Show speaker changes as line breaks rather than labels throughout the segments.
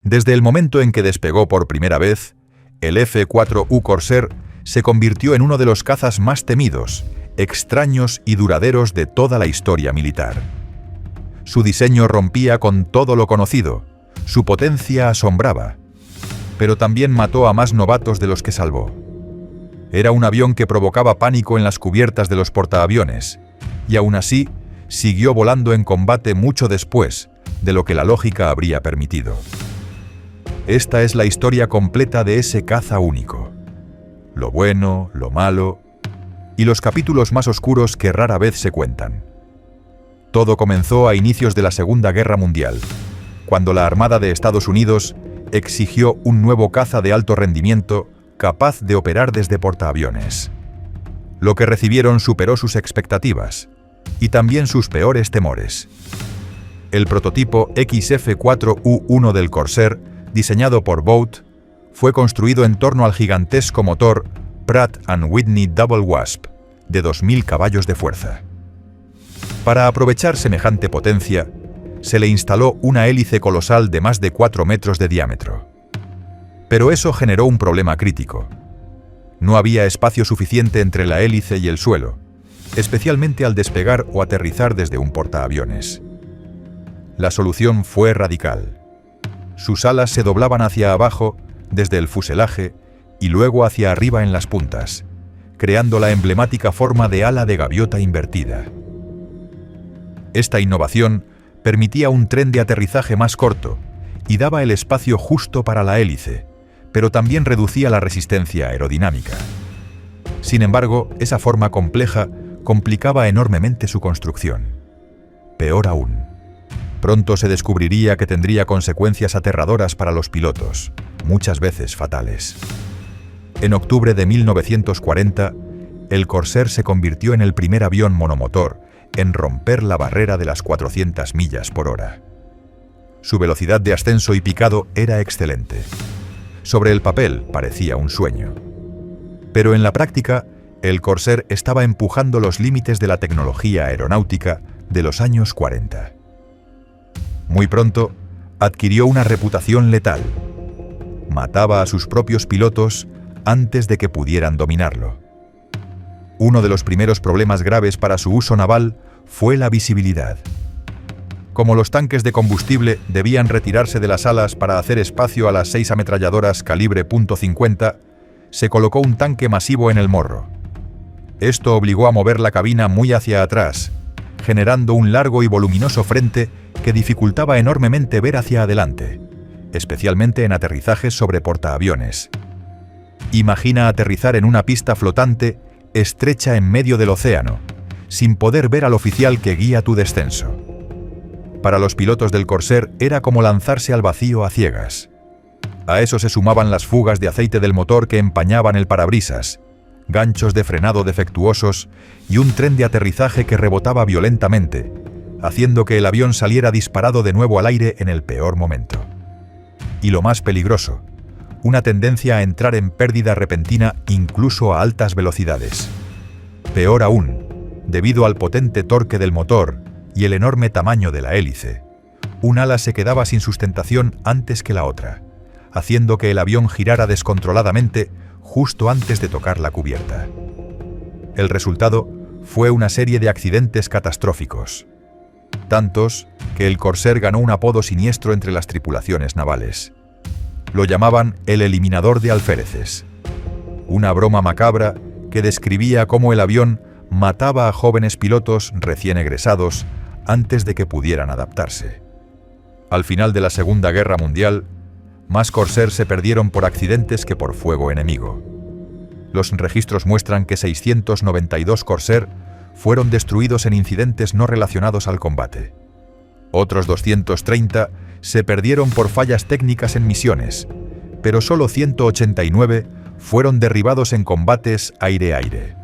Desde el momento en que despegó por primera vez, el F-4U Corsair se convirtió en uno de los cazas más temidos, extraños y duraderos de toda la historia militar. Su diseño rompía con todo lo conocido, su potencia asombraba, pero también mató a más novatos de los que salvó. Era un avión que provocaba pánico en las cubiertas de los portaaviones, y aún así siguió volando en combate mucho después de lo que la lógica habría permitido. Esta es la historia completa de ese caza único. Lo bueno, lo malo y los capítulos más oscuros que rara vez se cuentan. Todo comenzó a inicios de la Segunda Guerra Mundial, cuando la Armada de Estados Unidos exigió un nuevo caza de alto rendimiento capaz de operar desde portaaviones. Lo que recibieron superó sus expectativas y también sus peores temores. El prototipo XF-4U-1 del Corsair, diseñado por Vought, fue construido en torno al gigantesco motor Pratt & Whitney Double Wasp, de 2.000 caballos de fuerza. Para aprovechar semejante potencia, se le instaló una hélice colosal de más de 4 metros de diámetro. Pero eso generó un problema crítico. No había espacio suficiente entre la hélice y el suelo, especialmente al despegar o aterrizar desde un portaaviones. La solución fue radical. Sus alas se doblaban hacia abajo, desde el fuselaje, y luego hacia arriba en las puntas, creando la emblemática forma de ala de gaviota invertida. Esta innovación permitía un tren de aterrizaje más corto y daba el espacio justo para la hélice, pero también reducía la resistencia aerodinámica. Sin embargo, esa forma compleja complicaba enormemente su construcción. Peor aún, pronto se descubriría que tendría consecuencias aterradoras para los pilotos, muchas veces fatales. En octubre de 1940, el Corsair se convirtió en el primer avión monomotor en romper la barrera de las 400 millas por hora. Su velocidad de ascenso y picado era excelente. Sobre el papel parecía un sueño. Pero en la práctica, el Corsair estaba empujando los límites de la tecnología aeronáutica de los años 40. Muy pronto, adquirió una reputación letal. Mataba a sus propios pilotos antes de que pudieran dominarlo. Uno de los primeros problemas graves para su uso naval fue la visibilidad. Como los tanques de combustible debían retirarse de las alas para hacer espacio a las 6 ametralladoras calibre .50, se colocó un tanque masivo en el morro. Esto obligó a mover la cabina muy hacia atrás, generando un largo y voluminoso frente que dificultaba enormemente ver hacia adelante, especialmente en aterrizajes sobre portaaviones. Imagina aterrizar en una pista flotante estrecha en medio del océano, sin poder ver al oficial que guía tu descenso. Para los pilotos del Corsair era como lanzarse al vacío a ciegas. A eso se sumaban las fugas de aceite del motor que empañaban el parabrisas, ganchos de frenado defectuosos y un tren de aterrizaje que rebotaba violentamente, haciendo que el avión saliera disparado de nuevo al aire en el peor momento. Y lo más peligroso, una tendencia a entrar en pérdida repentina incluso a altas velocidades. Peor aún, debido al potente torque del motor y el enorme tamaño de la hélice, un ala se quedaba sin sustentación antes que la otra, haciendo que el avión girara descontroladamente justo antes de tocar la cubierta. El resultado fue una serie de accidentes catastróficos, tantos que el Corsair ganó un apodo siniestro entre las tripulaciones navales. Lo llamaban el eliminador de alféreces, una broma macabra que describía cómo el avión mataba a jóvenes pilotos recién egresados antes de que pudieran adaptarse. Al final de la Segunda Guerra Mundial, más Corsair se perdieron por accidentes que por fuego enemigo. Los registros muestran que 692 Corsair fueron destruidos en incidentes no relacionados al combate. Otros 230 se perdieron por fallas técnicas en misiones, pero solo 189 fueron derribados en combates aire-aire.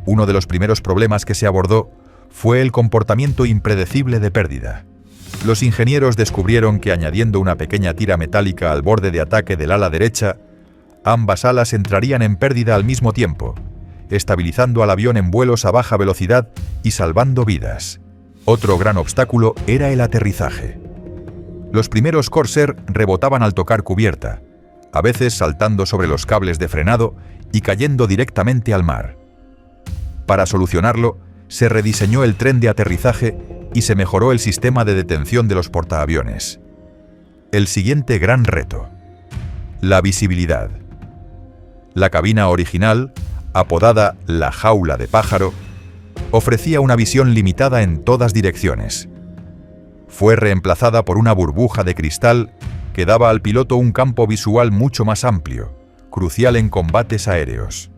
Uno de los primeros problemas que se abordó fue el comportamiento impredecible de pérdida. Los ingenieros descubrieron que añadiendo una pequeña tira metálica al borde de ataque del ala derecha, ambas alas entrarían en pérdida al mismo tiempo, estabilizando al avión en vuelos a baja velocidad y salvando vidas. Otro gran obstáculo era el aterrizaje. Los primeros Corsair rebotaban al tocar cubierta, a veces saltando sobre los cables de frenado y cayendo directamente al mar. Para solucionarlo, se rediseñó el tren de aterrizaje y se mejoró el sistema de detención de los portaaviones. El siguiente gran reto: la visibilidad. La cabina original, apodada la jaula de pájaro, ofrecía una visión limitada en todas direcciones. Fue reemplazada por una burbuja de cristal que daba al piloto un campo visual mucho más amplio, crucial en combates aéreos.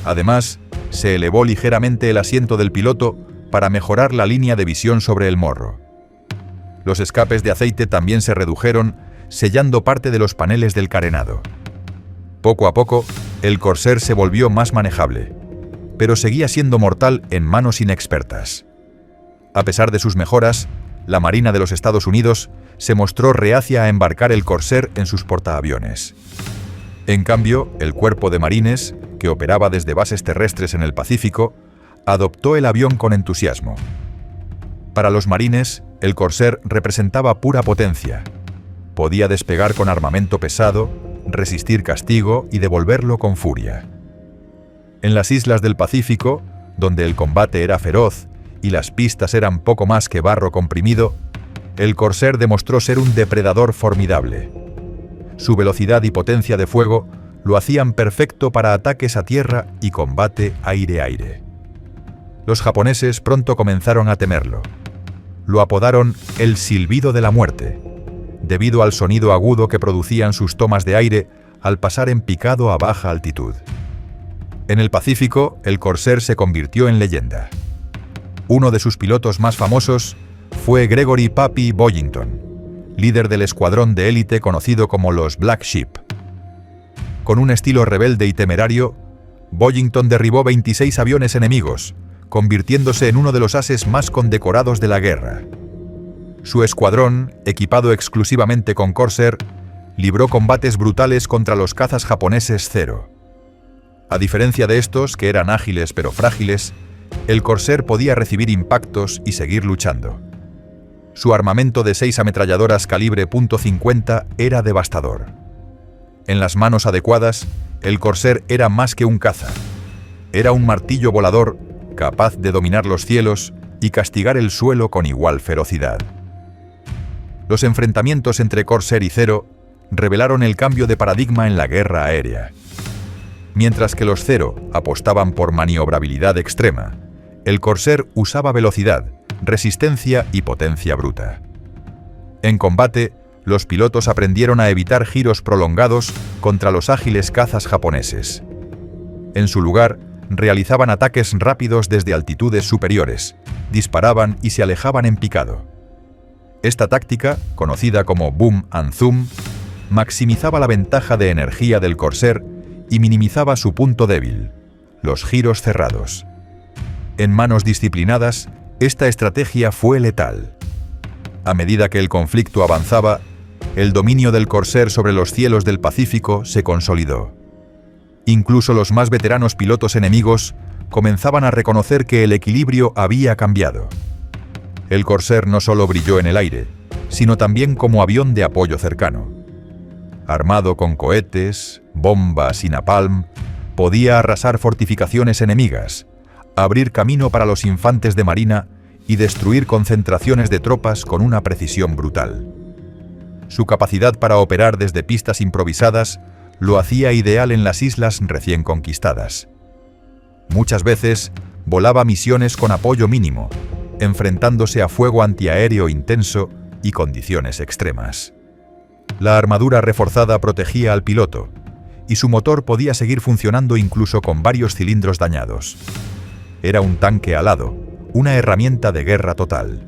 Además, se elevó ligeramente el asiento del piloto para mejorar la línea de visión sobre el morro. Los escapes de aceite también se redujeron, sellando parte de los paneles del carenado. Poco a poco, el Corsair se volvió más manejable, pero seguía siendo mortal en manos inexpertas. A pesar de sus mejoras, la Marina de los Estados Unidos se mostró reacia a embarcar el Corsair en sus portaaviones. En cambio, el Cuerpo de Marines, que operaba desde bases terrestres en el Pacífico, adoptó el avión con entusiasmo. Para los marines, el Corsair representaba pura potencia. Podía despegar con armamento pesado, resistir castigo y devolverlo con furia. En las islas del Pacífico, donde el combate era feroz y las pistas eran poco más que barro comprimido, el Corsair demostró ser un depredador formidable. Su velocidad y potencia de fuego lo hacían perfecto para ataques a tierra y combate aire-aire. Los japoneses pronto comenzaron a temerlo. Lo apodaron el silbido de la muerte, debido al sonido agudo que producían sus tomas de aire al pasar en picado a baja altitud. En el Pacífico, el Corsair se convirtió en leyenda. Uno de sus pilotos más famosos fue Gregory "Papi" Boyington, líder del escuadrón de élite conocido como los Black Sheep. Con un estilo rebelde y temerario, Boyington derribó 26 aviones enemigos, convirtiéndose en uno de los ases más condecorados de la guerra. Su escuadrón, equipado exclusivamente con Corsair, libró combates brutales contra los cazas japoneses Zero. A diferencia de estos, que eran ágiles pero frágiles, el Corsair podía recibir impactos y seguir luchando. Su armamento de 6 ametralladoras calibre .50 era devastador. En las manos adecuadas, el Corsair era más que un caza. Era un martillo volador capaz de dominar los cielos y castigar el suelo con igual ferocidad. Los enfrentamientos entre Corsair y Zero revelaron el cambio de paradigma en la guerra aérea. Mientras que los Zero apostaban por maniobrabilidad extrema, el Corsair usaba velocidad, resistencia y potencia bruta. En combate, los pilotos aprendieron a evitar giros prolongados contra los ágiles cazas japoneses. En su lugar, realizaban ataques rápidos desde altitudes superiores, disparaban y se alejaban en picado. Esta táctica, conocida como boom and zoom, maximizaba la ventaja de energía del Corsair y minimizaba su punto débil, los giros cerrados. En manos disciplinadas, esta estrategia fue letal. A medida que el conflicto avanzaba, el dominio del Corsair sobre los cielos del Pacífico se consolidó. Incluso los más veteranos pilotos enemigos comenzaban a reconocer que el equilibrio había cambiado. El Corsair no solo brilló en el aire, sino también como avión de apoyo cercano. Armado con cohetes, bombas y napalm, podía arrasar fortificaciones enemigas, abrir camino para los infantes de marina y destruir concentraciones de tropas con una precisión brutal. Su capacidad para operar desde pistas improvisadas lo hacía ideal en las islas recién conquistadas. Muchas veces volaba misiones con apoyo mínimo, enfrentándose a fuego antiaéreo intenso y condiciones extremas. La armadura reforzada protegía al piloto, y su motor podía seguir funcionando incluso con varios cilindros dañados. Era un tanque alado, una herramienta de guerra total.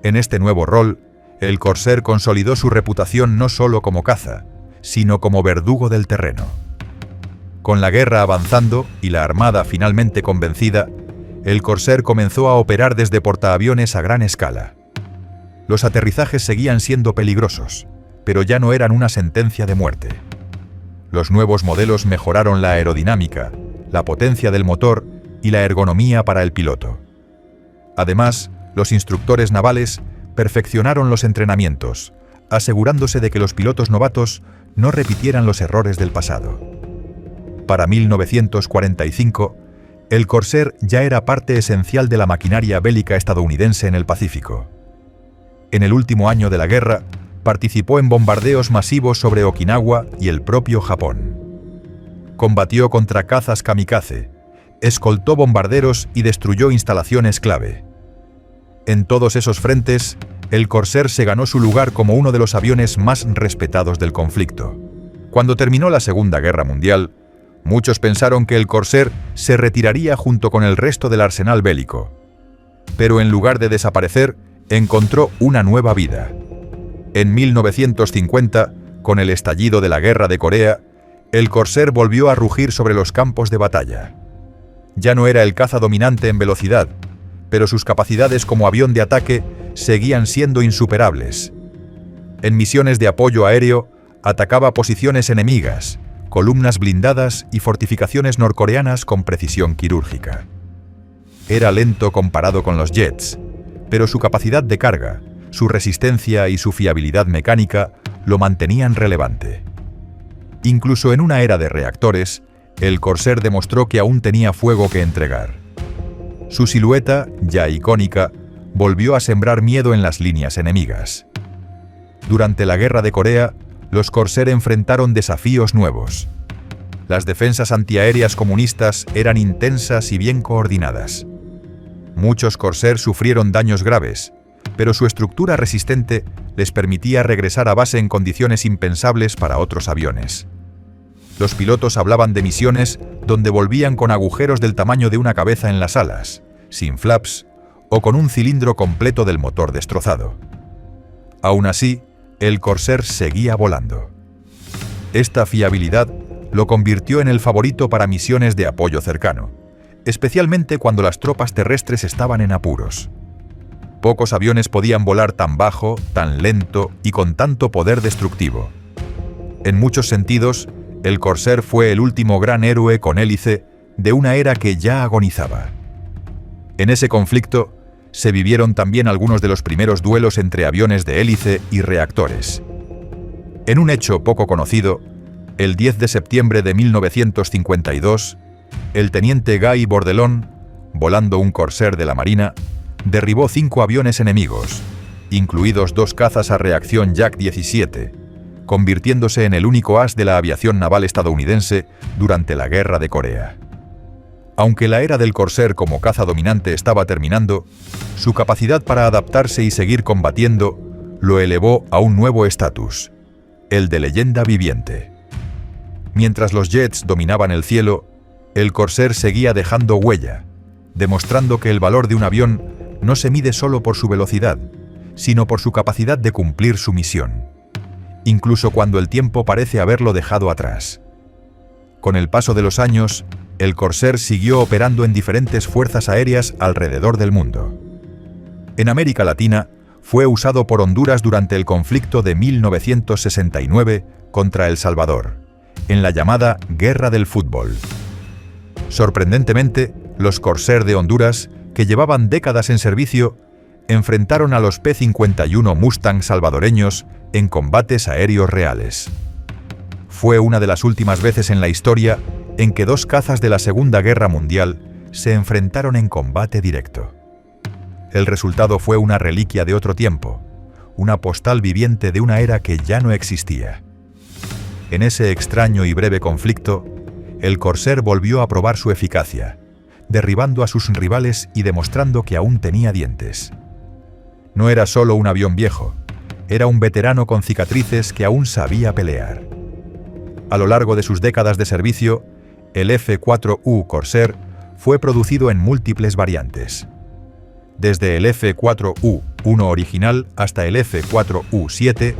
En este nuevo rol, el Corsair consolidó su reputación no solo como caza, sino como verdugo del terreno. Con la guerra avanzando y la armada finalmente convencida, el Corsair comenzó a operar desde portaaviones a gran escala. Los aterrizajes seguían siendo peligrosos, pero ya no eran una sentencia de muerte. Los nuevos modelos mejoraron la aerodinámica, la potencia del motor y la ergonomía para el piloto. Además, los instructores navales perfeccionaron los entrenamientos, asegurándose de que los pilotos novatos no repitieran los errores del pasado. Para 1945, el Corsair ya era parte esencial de la maquinaria bélica estadounidense en el Pacífico. En el último año de la guerra, participó en bombardeos masivos sobre Okinawa y el propio Japón. Combatió contra cazas kamikaze, escoltó bombarderos y destruyó instalaciones clave. En todos esos frentes, el Corsair se ganó su lugar como uno de los aviones más respetados del conflicto. Cuando terminó la Segunda Guerra Mundial, muchos pensaron que el Corsair se retiraría junto con el resto del arsenal bélico. Pero en lugar de desaparecer, encontró una nueva vida. En 1950, con el estallido de la Guerra de Corea, el Corsair volvió a rugir sobre los campos de batalla. Ya no era el caza dominante en velocidad, pero sus capacidades como avión de ataque seguían siendo insuperables. En misiones de apoyo aéreo, atacaba posiciones enemigas, columnas blindadas y fortificaciones norcoreanas con precisión quirúrgica. Era lento comparado con los jets, pero su capacidad de carga, su resistencia y su fiabilidad mecánica lo mantenían relevante. Incluso en una era de reactores, el Corsair demostró que aún tenía fuego que entregar. Su silueta, ya icónica, volvió a sembrar miedo en las líneas enemigas. Durante la Guerra de Corea, los Corsair enfrentaron desafíos nuevos. Las defensas antiaéreas comunistas eran intensas y bien coordinadas. Muchos Corsair sufrieron daños graves, pero su estructura resistente les permitía regresar a base en condiciones impensables para otros aviones. Los pilotos hablaban de misiones donde volvían con agujeros del tamaño de una cabeza en las alas, sin flaps o con un cilindro completo del motor destrozado. Aún así, el Corsair seguía volando. Esta fiabilidad lo convirtió en el favorito para misiones de apoyo cercano, especialmente cuando las tropas terrestres estaban en apuros. Pocos aviones podían volar tan bajo, tan lento y con tanto poder destructivo. En muchos sentidos, el Corsair fue el último gran héroe con hélice de una era que ya agonizaba. En ese conflicto, se vivieron también algunos de los primeros duelos entre aviones de hélice y reactores. En un hecho poco conocido, el 10 de septiembre de 1952, el teniente Guy Bordelon, volando un Corsair de la Marina, derribó 5 aviones enemigos, incluidos 2 cazas a reacción Yak-17, convirtiéndose en el único as de la aviación naval estadounidense durante la Guerra de Corea. Aunque la era del Corsair como caza dominante estaba terminando, su capacidad para adaptarse y seguir combatiendo lo elevó a un nuevo estatus, el de leyenda viviente. Mientras los jets dominaban el cielo, el Corsair seguía dejando huella, demostrando que el valor de un avión no se mide solo por su velocidad, sino por su capacidad de cumplir su misión, incluso cuando el tiempo parece haberlo dejado atrás. Con el paso de los años, el Corsair siguió operando en diferentes fuerzas aéreas alrededor del mundo. En América Latina, fue usado por Honduras durante el conflicto de 1969 contra El Salvador, en la llamada Guerra del Fútbol. Sorprendentemente, los Corsair de Honduras, que llevaban décadas en servicio, enfrentaron a los P-51 Mustang salvadoreños en combates aéreos reales. Fue una de las últimas veces en la historia en que 2 cazas de la Segunda Guerra Mundial se enfrentaron en combate directo. El resultado fue una reliquia de otro tiempo, una postal viviente de una era que ya no existía. En ese extraño y breve conflicto, el Corsair volvió a probar su eficacia, derribando a sus rivales y demostrando que aún tenía dientes. No era solo un avión viejo, era un veterano con cicatrices que aún sabía pelear. A lo largo de sus décadas de servicio, el F-4U Corsair fue producido en múltiples variantes. Desde el F-4U-1 original hasta el F-4U-7,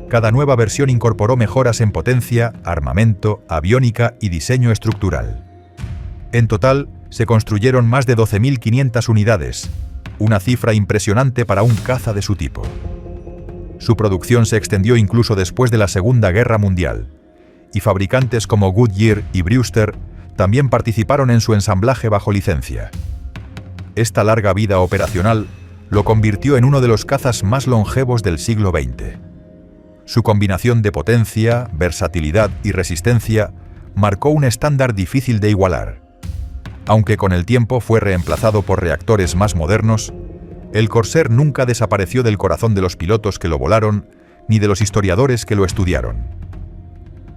cada nueva versión incorporó mejoras en potencia, armamento, aviónica y diseño estructural. En total, se construyeron más de 12.500 unidades, una cifra impresionante para un caza de su tipo. Su producción se extendió incluso después de la Segunda Guerra Mundial, y fabricantes como Goodyear y Brewster también participaron en su ensamblaje bajo licencia. Esta larga vida operacional lo convirtió en uno de los cazas más longevos del siglo XX. Su combinación de potencia, versatilidad y resistencia marcó un estándar difícil de igualar. Aunque con el tiempo fue reemplazado por reactores más modernos, el Corsair nunca desapareció del corazón de los pilotos que lo volaron ni de los historiadores que lo estudiaron.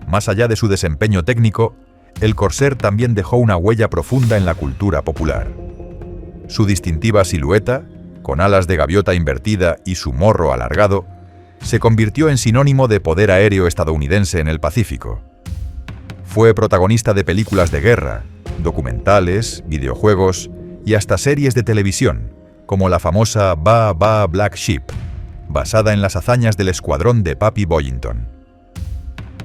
Más allá de su desempeño técnico, el Corsair también dejó una huella profunda en la cultura popular. Su distintiva silueta, con alas de gaviota invertida y su morro alargado, se convirtió en sinónimo de poder aéreo estadounidense en el Pacífico. Fue protagonista de películas de guerra, documentales, videojuegos y hasta series de televisión, como la famosa Ba Ba Black Sheep, basada en las hazañas del escuadrón de Pappy Boyington.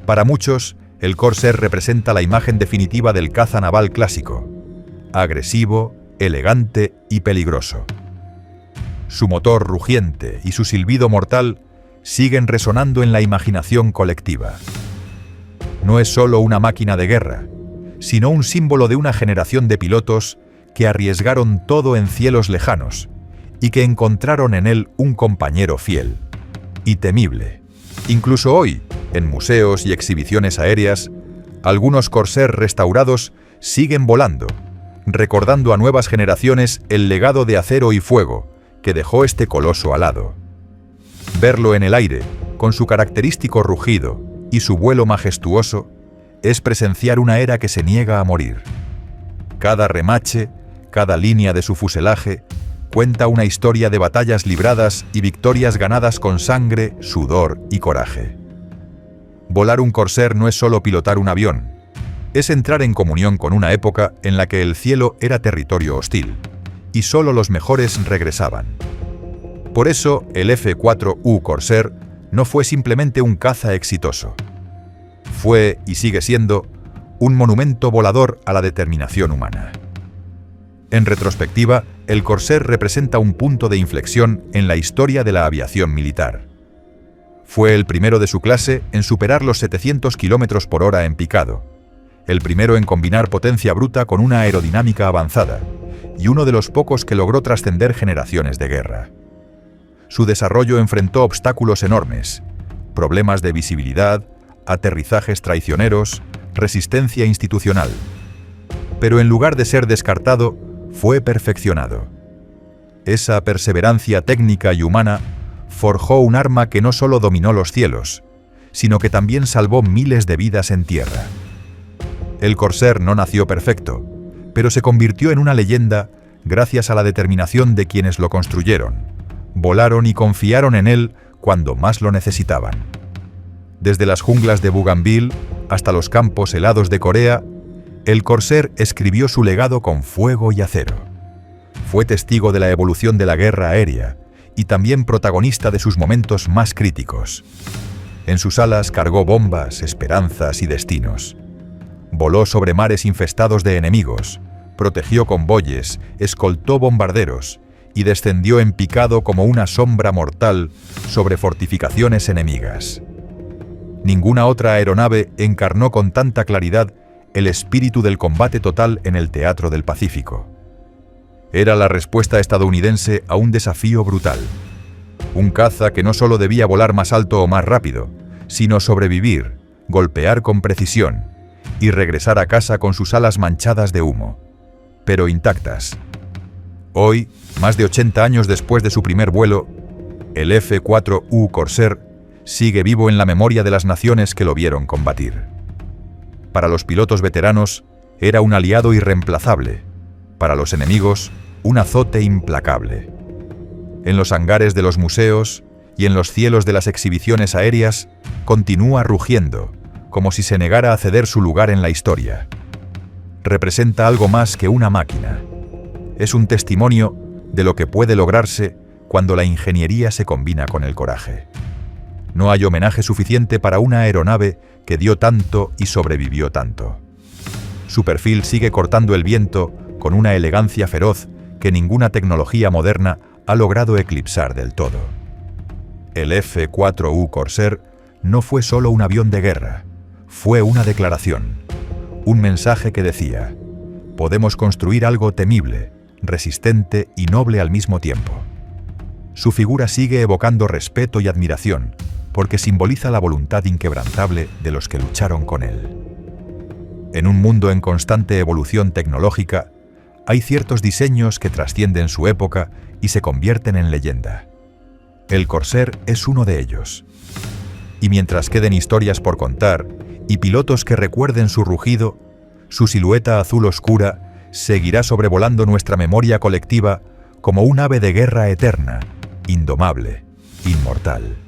Para muchos, el Corsair representa la imagen definitiva del caza naval clásico: agresivo, elegante y peligroso. Su motor rugiente y su silbido mortal siguen resonando en la imaginación colectiva. No es solo una máquina de guerra, sino un símbolo de una generación de pilotos que arriesgaron todo en cielos lejanos y que encontraron en él un compañero fiel y temible. Incluso hoy, en museos y exhibiciones aéreas, algunos Corsair restaurados siguen volando, recordando a nuevas generaciones el legado de acero y fuego que dejó este coloso alado. Verlo en el aire, con su característico rugido y su vuelo majestuoso, es presenciar una era que se niega a morir. Cada remache, cada línea de su fuselaje, cuenta una historia de batallas libradas y victorias ganadas con sangre, sudor y coraje. Volar un Corsair no es solo pilotar un avión, es entrar en comunión con una época en la que el cielo era territorio hostil, y solo los mejores regresaban. Por eso, el F-4U Corsair no fue simplemente un caza exitoso. Fue, y sigue siendo, un monumento volador a la determinación humana. En retrospectiva, el Corsair representa un punto de inflexión en la historia de la aviación militar. Fue el primero de su clase en superar los 700 km por hora en picado, el primero en combinar potencia bruta con una aerodinámica avanzada, y uno de los pocos que logró trascender generaciones de guerra. Su desarrollo enfrentó obstáculos enormes: problemas de visibilidad, aterrizajes traicioneros, resistencia institucional. Pero en lugar de ser descartado, fue perfeccionado. Esa perseverancia técnica y humana forjó un arma que no solo dominó los cielos, sino que también salvó miles de vidas en tierra. El Corsair no nació perfecto, pero se convirtió en una leyenda gracias a la determinación de quienes lo construyeron, volaron y confiaron en él cuando más lo necesitaban. Desde las junglas de Bougainville hasta los campos helados de Corea, el Corsair escribió su legado con fuego y acero. Fue testigo de la evolución de la guerra aérea y también protagonista de sus momentos más críticos. En sus alas cargó bombas, esperanzas y destinos. Voló sobre mares infestados de enemigos, protegió convoyes, escoltó bombarderos y descendió en picado como una sombra mortal sobre fortificaciones enemigas. Ninguna otra aeronave encarnó con tanta claridad el espíritu del combate total en el teatro del Pacífico. Era la respuesta estadounidense a un desafío brutal. Un caza que no solo debía volar más alto o más rápido, sino sobrevivir, golpear con precisión y regresar a casa con sus alas manchadas de humo, pero intactas. Hoy, más de 80 años después de su primer vuelo, el F-4U Corsair sigue vivo en la memoria de las naciones que lo vieron combatir. Para los pilotos veteranos, era un aliado irreemplazable. Para los enemigos, un azote implacable. En los hangares de los museos y en los cielos de las exhibiciones aéreas, continúa rugiendo, como si se negara a ceder su lugar en la historia. Representa algo más que una máquina. Es un testimonio de lo que puede lograrse cuando la ingeniería se combina con el coraje. No hay homenaje suficiente para una aeronave que dio tanto y sobrevivió tanto. Su perfil sigue cortando el viento con una elegancia feroz que ninguna tecnología moderna ha logrado eclipsar del todo. El F-4U Corsair no fue solo un avión de guerra, fue una declaración, un mensaje que decía: podemos construir algo temible, resistente y noble al mismo tiempo. Su figura sigue evocando respeto y admiración, porque simboliza la voluntad inquebrantable de los que lucharon con él. En un mundo en constante evolución tecnológica, hay ciertos diseños que trascienden su época y se convierten en leyenda. El Corsair es uno de ellos. Y mientras queden historias por contar y pilotos que recuerden su rugido, su silueta azul oscura seguirá sobrevolando nuestra memoria colectiva como un ave de guerra eterna, indomable, inmortal.